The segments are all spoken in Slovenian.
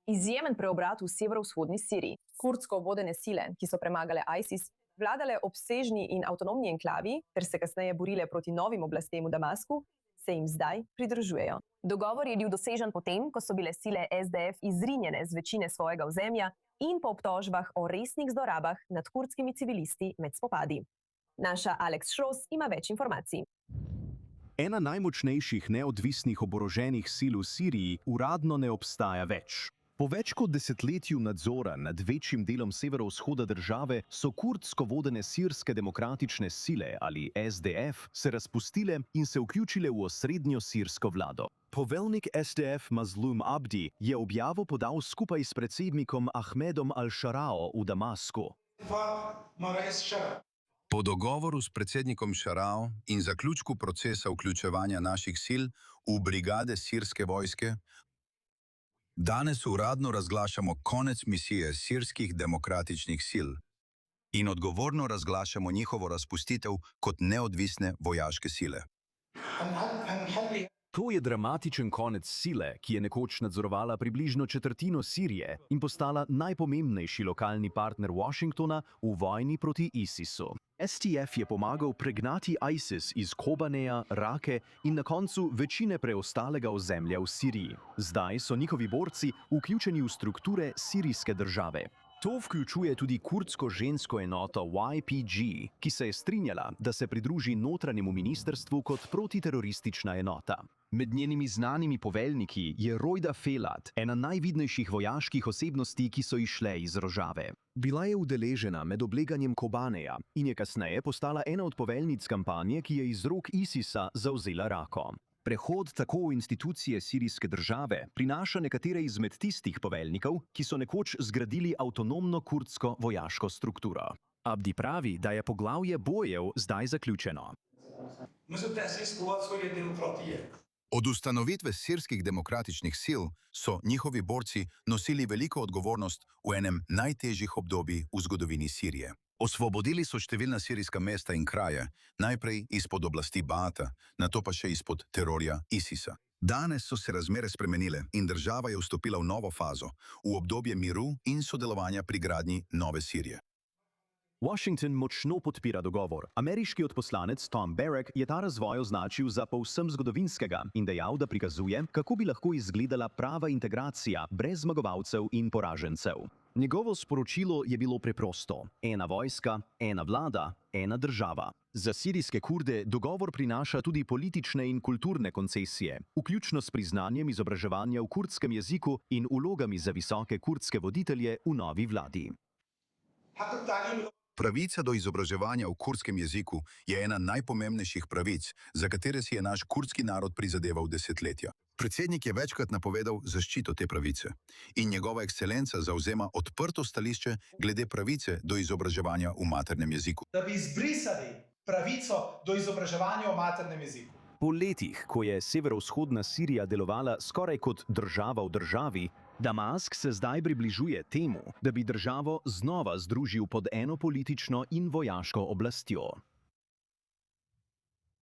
Izjemen preobrat v severovzhodni Siriji. Kurdsko vodene sile, ki so premagale ISIS, vladale obsežni in avtonomni enklavi, ter se kasneje borile proti novim oblastem v Damasku, se jim zdaj pridružujejo. Dogovor je bil dosežen potem, ko so bile sile SDF izrinjene z večine svojega ozemlja in po obtožbah o resnih zlorabah nad kurdskimi civilisti med spopadi. Naša Alex Šros ima več informacij. Ena najmočnejših neodvisnih oboroženih sil v Siriji uradno ne obstaja več. Po več kot desetletju nadzora nad večjim delom severovzhoda države so kurdsko vodene sirske demokratične sile ali SDF se razpustile in se vključile v osrednjo sirsko vlado. Poveljnik SDF Mazlum Abdi je objavo podal skupaj s predsednikom Ahmedom al-Šarao v Damasku. Po dogovoru s predsednikom Šarao in zaključku procesa vključevanja naših sil v brigade sirske vojske, danes uradno razglašamo konec misije sirskih demokratičnih sil in odgovorno razglašamo njihovo razpustitev kot neodvisne vojaške sile. To je dramatičen konec sile, ki je nekoč nadzorovala približno četrtino Sirije in postala najpomembnejši lokalni partner Washingtona v vojni proti ISIS-u. SDF je pomagal pregnati ISIS iz Kobaneja, Rake in na koncu večine preostalega ozemlja v Siriji. Zdaj so njihovi borci vključeni v strukture sirijske države. To vključuje tudi kurdsko žensko enoto YPG, ki se je strinjala, da se pridruži notranjemu ministrstvu kot protiteroristična enota. Med njenimi znanimi poveljniki je Rojda Felat, ena najvidnejših vojaških osebnosti, ki so izšle iz Rožave. Bila je udeležena med obleganjem Kobaneja in je kasneje postala ena od poveljnic kampanje, ki je iz rok ISIS-a zavzela Rako. Prehod tako v institucije sirijske države prinaša nekatere izmed tistih poveljnikov, ki so nekoč zgradili avtonomno kurdsko vojaško strukturo. Abdi pravi, da je poglavje bojev zdaj zaključeno. Od ustanovitve sirskih demokratičnih sil so njihovi borci nosili veliko odgovornost v enem najtežjih obdobij v zgodovini Sirije. Osvobodili so številna sirijska mesta in kraje, najprej izpod oblasti Baata, nato pa še izpod terorja ISIS-a. Danes so se razmere spremenile in država je vstopila v novo fazo, v obdobje miru in sodelovanja pri gradnji nove Sirije. Washington močno podpira dogovor. Ameriški odposlanec Tom Barrack je ta razvoj označil za povsem zgodovinskega in dejal, da prikazuje, kako bi lahko izgledala prava integracija brez zmagovalcev in poražencev. Njegovo sporočilo je bilo preprosto: ena vojska, ena vlada, ena država. Za sirijske Kurde dogovor prinaša tudi politične in kulturne koncesije, vključno s priznanjem izobraževanja v kurdskem jeziku in vlogami za visoke kurdske voditelje v novi vladi. Pravica do izobraževanja v kurdskem jeziku je ena najpomembnejših pravic, za katere si je naš kurdski narod prizadeval desetletja. Predsednik je večkrat napovedal zaščito te pravice in njegova ekscelenca zavzema odprto stališče glede pravice do izobraževanja v maternem jeziku. Da bi izbrisali pravico do izobraževanja v maternem jeziku. Po letih, ko je severovzhodna Sirija delovala skoraj kot država v državi, Damask se zdaj približuje temu, da bi državo znova združil pod eno politično in vojaško oblastjo.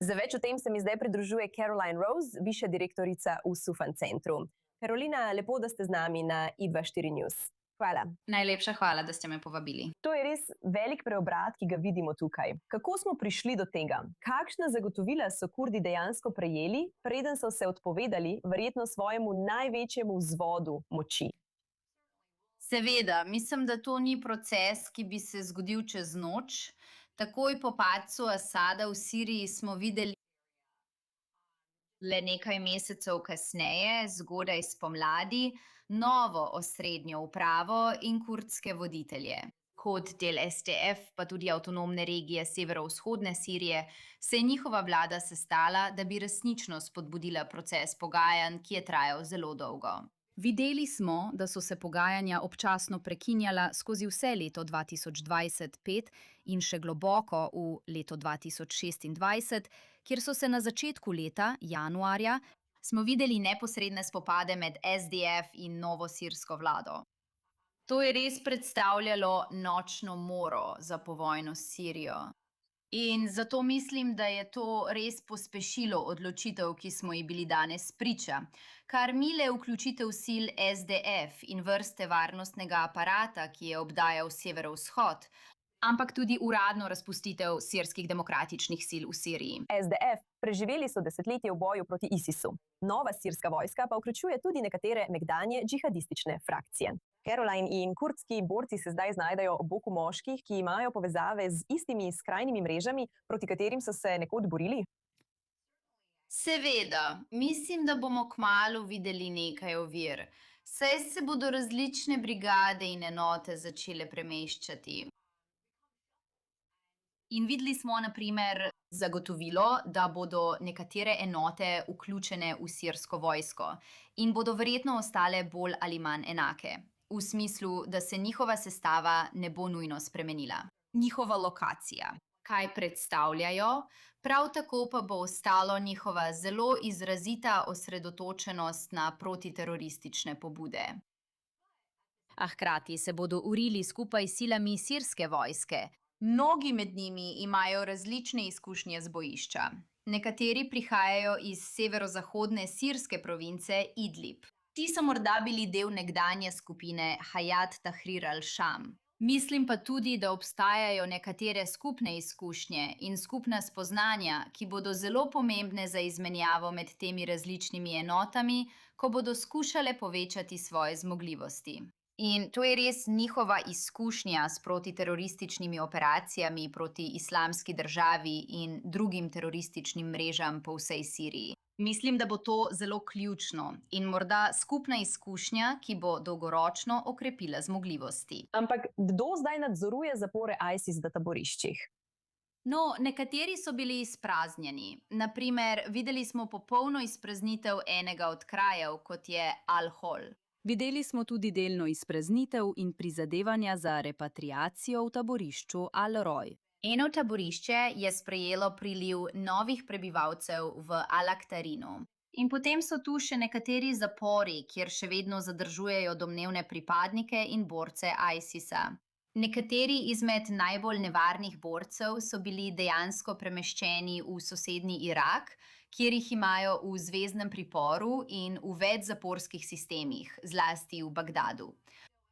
Za več o tem se mi zdaj pridružuje Caroline Rose, višja direktorica v Sufan centru. Carolina, lepo, da ste z nami na I24 News. Hvala. Najlepša hvala, da ste me povabili. To je res velik preobrat, ki ga vidimo tukaj. Kako smo prišli do tega? Kakšna zagotovila so Kurdi dejansko prejeli, preden so se odpovedali verjetno svojemu največjemu vzvodu moči? Seveda, mislim, da to ni proces, ki bi se zgodil čez noč. Takoj po padcu Asada v Siriji smo videli le nekaj mesecev kasneje, zgodaj spomladi, novo osrednjo upravo in kurdske voditelje. Kot del SDF, pa tudi avtonomne regije severovzhodne Sirije, se je njihova vlada sestala, da bi resnično spodbudila proces pogajanj, ki je trajal zelo dolgo. Videli smo, da so se pogajanja občasno prekinjala skozi vse leto 2025 in še globoko v leto 2026, kjer so se na začetku leta, januarja, smo videli neposredne spopade med SDF in novo sirsko vlado. To je res predstavljalo nočno moro za povojno Sirijo. In zato mislim, da je to res pospešilo odločitev, ki smo ji bili danes priča. Kar mile vključitev sil SDF in vrste varnostnega aparata, ki je obdajal severovzhod, ampak tudi uradno razpustitev sirskih demokratičnih sil v Siriji. SDF preživeli so desetletje v boju proti ISIS-u. Nova sirska vojska pa vključuje tudi nekatere nekdanje džihadistične frakcije. Caroline in kurdski borci se zdaj znajdejo ob boku moških, ki imajo povezave z istimi skrajnimi mrežami, proti katerim so se nekoč borili. Seveda, mislim, da bomo kmalu videli nekaj ovir, saj se bodo različne brigade in enote začele premeščati. In videli smo, na primer, zagotovilo, da bodo nekatere enote vključene v sirsko vojsko in bodo verjetno ostale bolj ali manj enake, v smislu, da se njihova sestava ne bo nujno spremenila. Njihova lokacija, kaj predstavljajo, prav tako pa bo ostalo njihova zelo izrazita osredotočenost na protiteroristične pobude. A hkrati se bodo urili skupaj s silami sirske vojske. Mnogi med njimi imajo različne izkušnje z bojišča. Nekateri prihajajo iz severozahodne sirske province Idlib. Ti so morda bili del nekdanje skupine Hayat Tahrir al-Sham. Mislim pa tudi, da obstajajo nekatere skupne izkušnje in skupna spoznanja, ki bodo zelo pomembne za izmenjavo med temi različnimi enotami, ko bodo skušale povečati svoje zmogljivosti. In to je res njihova izkušnja s protiterorističnimi operacijami proti Islamski državi in drugim terorističnim mrežam po vsej Siriji. Mislim, da bo to zelo ključno in morda skupna izkušnja, ki bo dolgoročno okrepila zmogljivosti. Ampak kdo zdaj nadzoruje zapore ISIS v taboriščih? No, nekateri so bili izpraznjeni. Naprimer, videli smo popolno izpraznitev enega od krajev, kot je Al-Hol. Videli smo tudi delno izpraznitev in prizadevanja za repatriacijo v taborišču Al-Roj. Eno taborišče je sprejelo priliv novih prebivalcev v Al-Aktarinu. In potem so tu še nekateri zapori, kjer še vedno zadržujejo domnevne pripadnike in borce ISIS-a. Nekateri izmed najbolj nevarnih borcev so bili dejansko premeščeni v sosednji Irak, kjer jih imajo v zveznem priporu in v več zaporskih sistemih, zlasti v Bagdadu.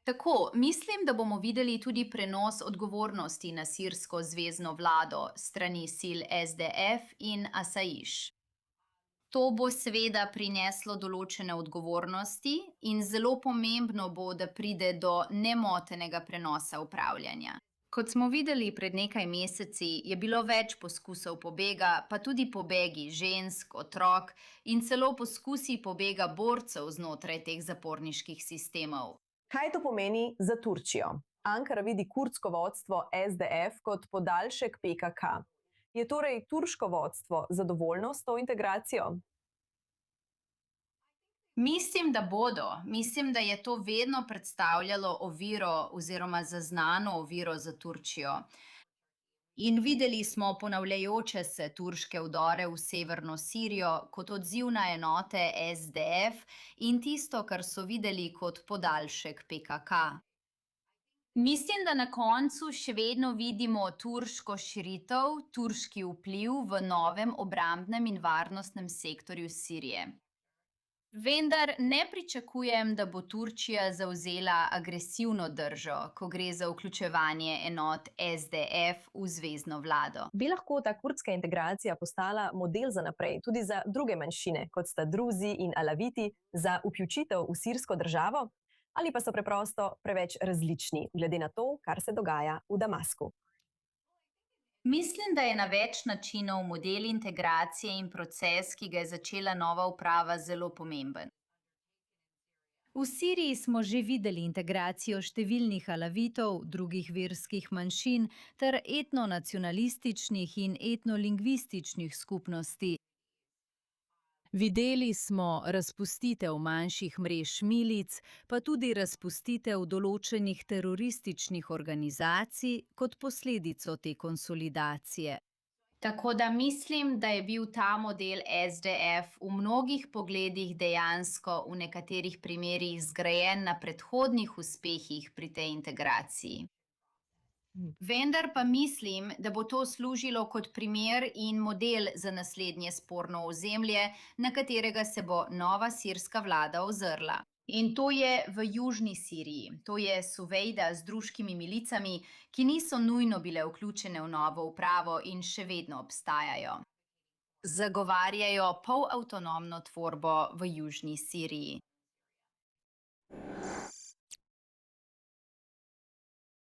Tako, mislim, da bomo videli tudi prenos odgovornosti na sirsko zvezno vlado strani sil SDF in Asaiš. To bo seveda prineslo določene odgovornosti in zelo pomembno bo, da pride do nemotenega prenosa upravljanja. Kot smo videli pred nekaj meseci, je bilo več poskusov pobega, pa tudi pobegi žensk, otrok in celo poskusi pobega borcev znotraj teh zaporniških sistemov. Kaj to pomeni za Turčijo? Ankara vidi kurdsko vodstvo SDF kot podaljšek PKK. Je torej turško vodstvo zadovoljno s to integracijo? Mislim, da bodo. Mislim, da je to vedno predstavljalo oviro oziroma zaznano oviro za Turčijo. In videli smo ponavljajoče se turške vdore v severno Sirijo kot odziv na enote SDF in tisto, kar so videli kot podaljšek PKK. Mislim, da na koncu še vedno vidimo turško širitev, turški vpliv v novem obrambnem in varnostnem sektorju Sirije. Vendar ne pričakujem, da bo Turčija zavzela agresivno držo, ko gre za vključevanje enot SDF v zvezno vlado. Bi lahko ta kurdska integracija postala model za naprej, tudi za druge manjšine, kot sta Druzi in Alaviti, za vključitev v sirsko državo? Ali pa so preprosto preveč različni, glede na to, kar se dogaja v Damasku? Mislim, da je na več načinov model integracije in proces, ki ga je začela nova uprava, zelo pomemben. V Siriji smo že videli integracijo številnih alavitov, drugih verskih manjšin ter etnonacionalističnih in etnolingvističnih skupnosti. Videli smo razpustitev manjših mrež milic, pa tudi razpustitev določenih terorističnih organizacij kot posledico te konsolidacije. Tako da mislim, da je bil ta model SDF v mnogih pogledih dejansko v nekaterih primerih zgrajen na predhodnih uspehih pri tej integraciji. Vendar pa mislim, da bo to služilo kot primer in model za naslednje sporno ozemlje, na katerega se bo nova sirska vlada ozrla. In to je v južni Siriji. To je Suvejda z druškimi milicami, ki niso nujno bile vključene v novo upravo in še vedno obstajajo. Zagovarjajo polavtonomno tvorbo v južni Siriji.